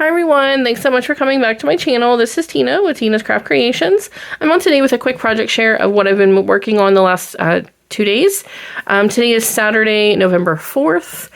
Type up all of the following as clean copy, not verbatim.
Hi everyone, thanks so much for coming back to my channel. This is Tina with Tina's Craft Creations. I'm on today with a quick project share of what I've been working on the last 2 days. Today is Saturday, November 4th.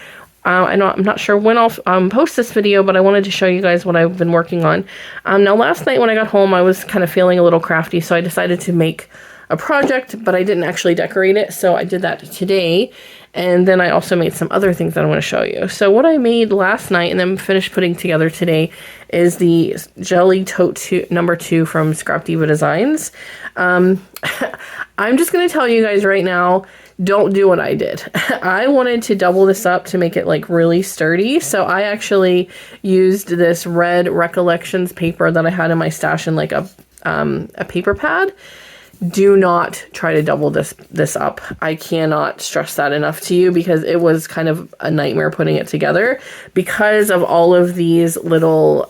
I'm not sure when I'll post this video, but I wanted to show you guys what I've been working on. Now last night when I got home, I was kind of feeling a little crafty, so I decided to make a project, but I didn't actually decorate it, so I did that today. And then I also made some other things that I want to show you. So what I made last night and then finished putting together today is the Jelly Tote number 2 from Scrap Diva Designs. I'm just going to tell you guys right now, don't do what I did. I wanted to double this up to make it like really sturdy. So I actually used this red Recollections paper that I had in my stash in like a paper pad. Do not try to double this up. I cannot stress that enough to you because it was kind of a nightmare putting it together because of all of these little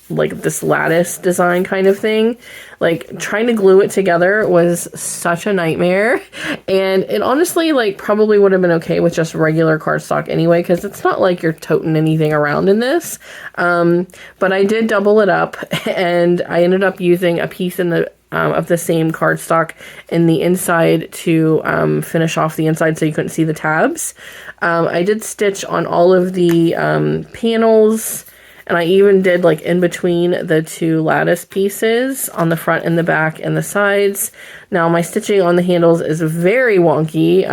like this lattice design kind of thing. Like trying to glue it together was such a nightmare, and it honestly like probably would have been okay with just regular cardstock anyway, because it's not like you're toting anything around in this. But I did double it up, and I ended up using a piece in the of the same cardstock in the inside to finish off the inside so you couldn't see the tabs. I did stitch on all of the panels, and I even did like in between the 2 lattice pieces on the front and the back and the sides. Now my stitching on the handles is very wonky,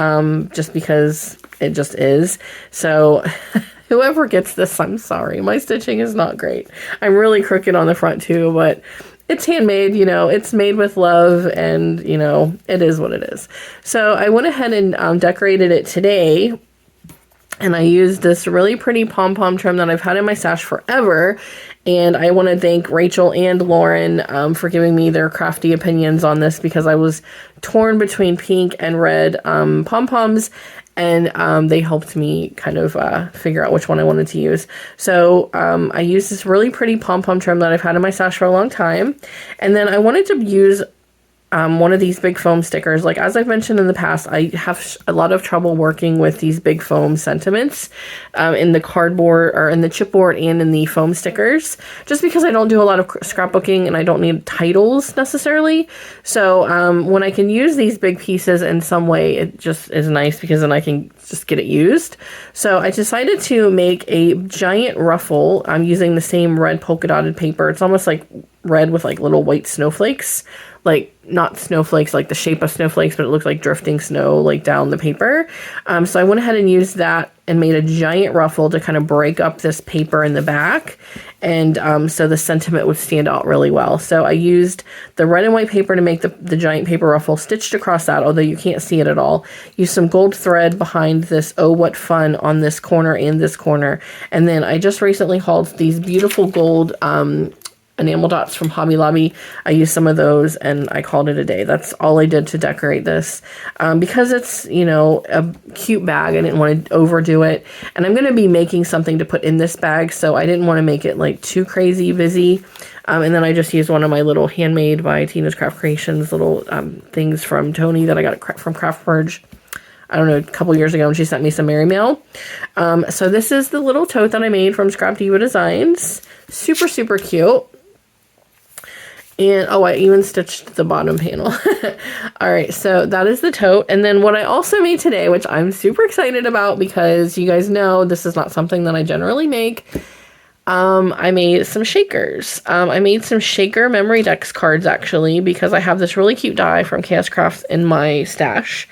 just because it just is. So whoever gets this, I'm sorry. My stitching is not great. I'm really crooked on the front too, but it's handmade, you know, it's made with love, and, you know, it is what it is. So I went ahead and decorated it today, and I used this really pretty pom-pom trim that I've had in my stash forever. And I want to thank Rachel and Lauren for giving me their crafty opinions on this, because I was torn between pink and red pom-poms. And they helped me kind of figure out which one I wanted to use. So I used this really pretty pom-pom trim that I've had in my stash for a long time. And then I wanted to use one of these big foam stickers. Like, as I've mentioned in the past, I have a lot of trouble working with these big foam sentiments in the cardboard, or in the chipboard, and in the foam stickers, just because I don't do a lot of scrapbooking and I don't need titles necessarily. So when I can use these big pieces in some way, it just is nice, because then I can just get it used. So I decided to make a giant ruffle. I'm using the same red polka dotted paper. It's almost like red with like little white snowflakes. Like, not snowflakes like the shape of snowflakes, but it looks like drifting snow like down the paper. So I went ahead and used that and made a giant ruffle to kind of break up this paper in the back. And so the sentiment would stand out really well. So I used the red and white paper to make the giant paper ruffle, stitched across that, although you can't see it at all. Used some gold thread behind this "Oh What Fun" on this corner and this corner. And then I just recently hauled these beautiful gold enamel dots from Hobby Lobby. I used some of those, and I called it a day. That's all I did to decorate this. Because it's, you know, a cute bag, I didn't want to overdo it. And I'm going to be making something to put in this bag, so I didn't want to make it like too crazy busy. And then I just used one of my little handmade by Tina's Craft Creations little things from Tony that I got from Craft Purge, I don't know, a couple years ago, and she sent me some Merry Mail. So this is the little tote that I made from Scrap Diva Designs. Super, super cute. And, oh, I even stitched the bottom panel. All right, so that is the tote. And then what I also made today, which I'm super excited about, because you guys know this is not something that I generally make, I made some shakers. I made some shaker memory decks cards, actually, because I have this really cute die from Chaos Crafts in my stash.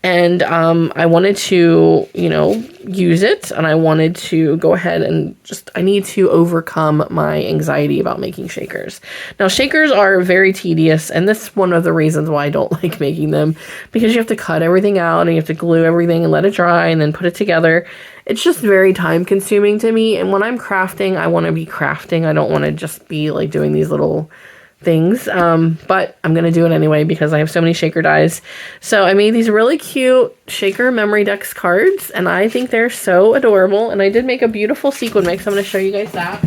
And I wanted to, you know, use it, and I wanted to go ahead and I need to overcome my anxiety about making shakers. Now, shakers are very tedious, and this is one of the reasons why I don't like making them, because you have to cut everything out, and you have to glue everything and let it dry, and then put it together. It's just very time consuming to me, and when I'm crafting, I want to be crafting. I don't want to just be like doing these little things, but I'm gonna do it anyway because I have so many shaker dies. So I made these really cute shaker memory decks cards, and I think they're so adorable. And I did make a beautiful sequin mix. I'm going to show you guys that.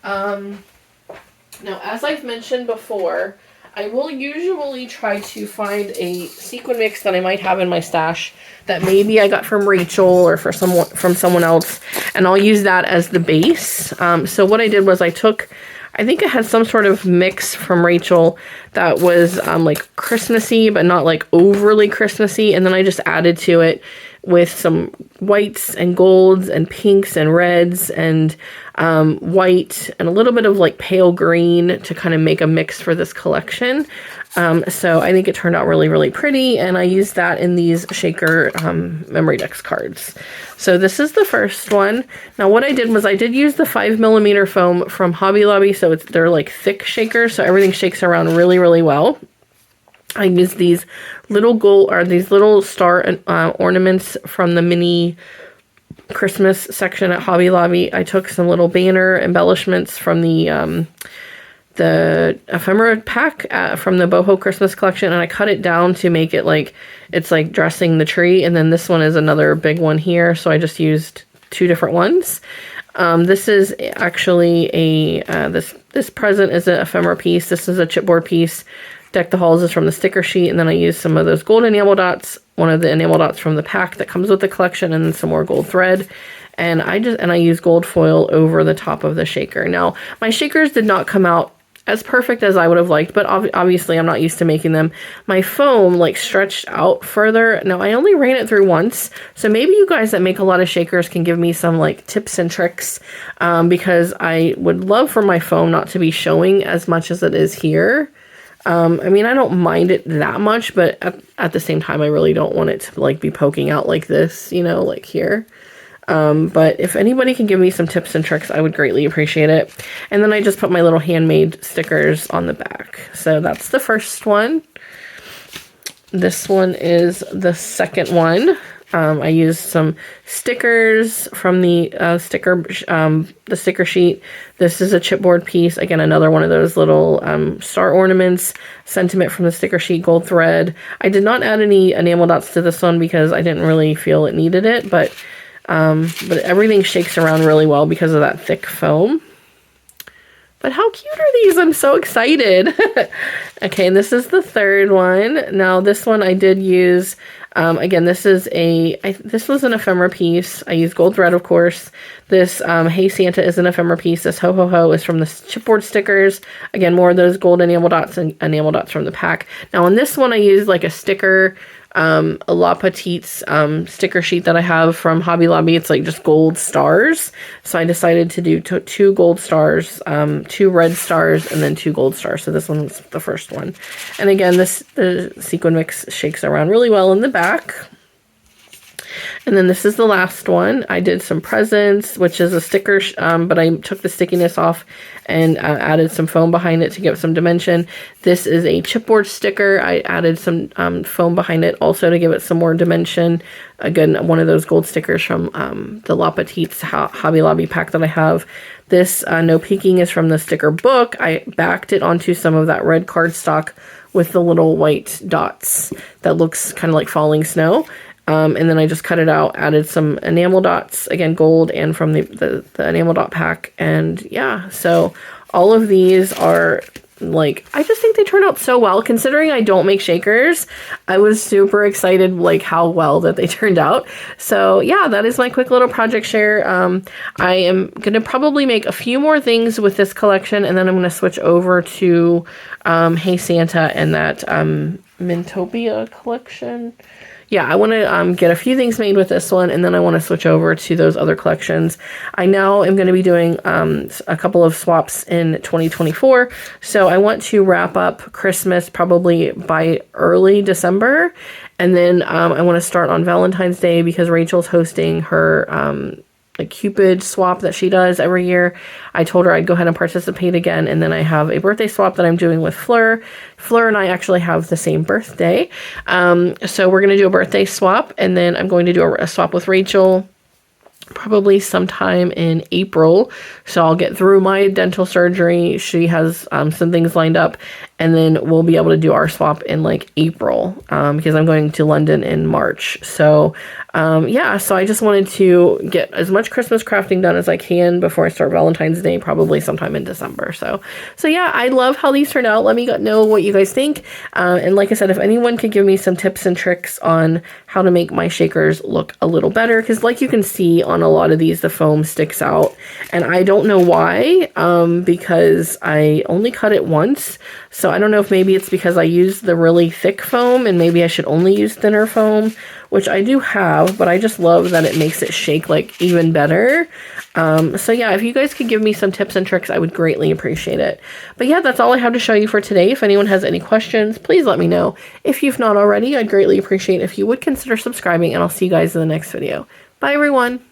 Now, as I've mentioned before, I will usually try to find a sequin mix that I might have in my stash that maybe I got from Rachel or from someone else, and I'll use that as the base. So what I did was I think it had some sort of mix from Rachel that was like Christmassy, but not like overly Christmassy, and then I just added to it with some whites and golds and pinks and reds and white and a little bit of like pale green to kind of make a mix for this collection. So I think it turned out really, really pretty, and I used that in these shaker memory decks cards. So this is the first one. Now what I did was I did use the 5mm foam from Hobby Lobby, so they're like thick shakers, so everything shakes around really, really well. I used these little star ornaments from the mini Christmas section at Hobby Lobby. I took some little banner embellishments from the ephemera pack from the Boho Christmas collection, and I cut it down to make it like it's like dressing the tree. And then this one is another big one here, so I just used 2 different ones. This is actually this present is an ephemera piece. This is a chipboard piece. Deck the Halls is from the sticker sheet, and then I used some of those gold enamel dots, one of the enamel dots from the pack that comes with the collection, and then some more gold thread. And I used gold foil over the top of the shaker. Now, my shakers did not come out as perfect as I would have liked, but obviously I'm not used to making them. My foam like stretched out further. Now, I only ran it through once, so maybe you guys that make a lot of shakers can give me some like tips and tricks, because I would love for my foam not to be showing as much as it is here. I mean, I don't mind it that much, but at the same time, I really don't want it to like be poking out like this, you know, like here. But if anybody can give me some tips and tricks, I would greatly appreciate it. And then I just put my little handmade stickers on the back. So that's the first one. This one is the second one. I used some stickers from the sticker sheet. This is a chipboard piece. Again, another one of those little star ornaments. Sentiment from the sticker sheet, gold thread. I did not add any enamel dots to this one because I didn't really feel it needed it, but everything shakes around really well because of that thick foam. But how cute are these? I'm so excited. Okay, and this is the third one. Now, this one I did use, again, this was an ephemera piece. I used gold thread, of course. This Hey Santa is an ephemera piece. This Ho Ho Ho is from the chipboard stickers. Again, more of those gold enamel dots and enamel dots from the pack. Now, on this one, I used like a sticker, a La Petite's sticker sheet that I have from Hobby Lobby. It's like just gold stars. So I decided to do 2 gold stars, 2 red stars, and then 2 gold stars. So this one's the first one. And again, the sequin mix shakes around really well in the back. And then this is the last one. I did some presents, which is a sticker, but I took the stickiness off and added some foam behind it to give some dimension. This is a chipboard sticker. I added some foam behind it also to give it some more dimension. Again, one of those gold stickers from the La Petite's Hobby Lobby pack that I have. This No Peeking is from the sticker book. I backed it onto some of that red cardstock with the little white dots that looks kind of like falling snow. And then I just cut it out, added some enamel dots, again, gold and from the enamel dot pack. And yeah, so all of these are like, I just think they turn out so well. Considering I don't make shakers, I was super excited like how well that they turned out. So yeah, that is my quick little project share. I am going to probably make a few more things with this collection, and then I'm going to switch over to Hey Santa and that Mintopia collection. Yeah, I want to get a few things made with this one, and then I want to switch over to those other collections. I now am going to be doing a couple of swaps in 2024, so I want to wrap up Christmas probably by early December, and then I want to start on Valentine's Day because Rachel's hosting her a Cupid swap that she does every year. I told her I'd go ahead and participate again, and then I have a birthday swap that I'm doing with Fleur. Fleur and I actually have the same birthday, so we're going to do a birthday swap, and then I'm going to do a swap with Rachel probably sometime in April. So I'll get through my dental surgery. She has some things lined up, and then we'll be able to do our swap in like April because I'm going to London in March. So yeah, so I just wanted to get as much Christmas crafting done as I can before I start Valentine's Day, probably sometime in December. So yeah, I love how these turned out. Let me know what you guys think. And like I said, if anyone could give me some tips and tricks on how to make my shakers look a little better, because like you can see on a lot of these, the foam sticks out, and I don't know why, because I only cut it once. So I don't know if maybe it's because I used the really thick foam and maybe I should only use thinner foam, which I do have, but I just love that it makes it shake like even better. So yeah, if you guys could give me some tips and tricks, I would greatly appreciate it. But yeah, that's all I have to show you for today. If anyone has any questions, please let me know. If you've not already, I'd greatly appreciate if you would consider subscribing, and I'll see you guys in the next video. Bye everyone.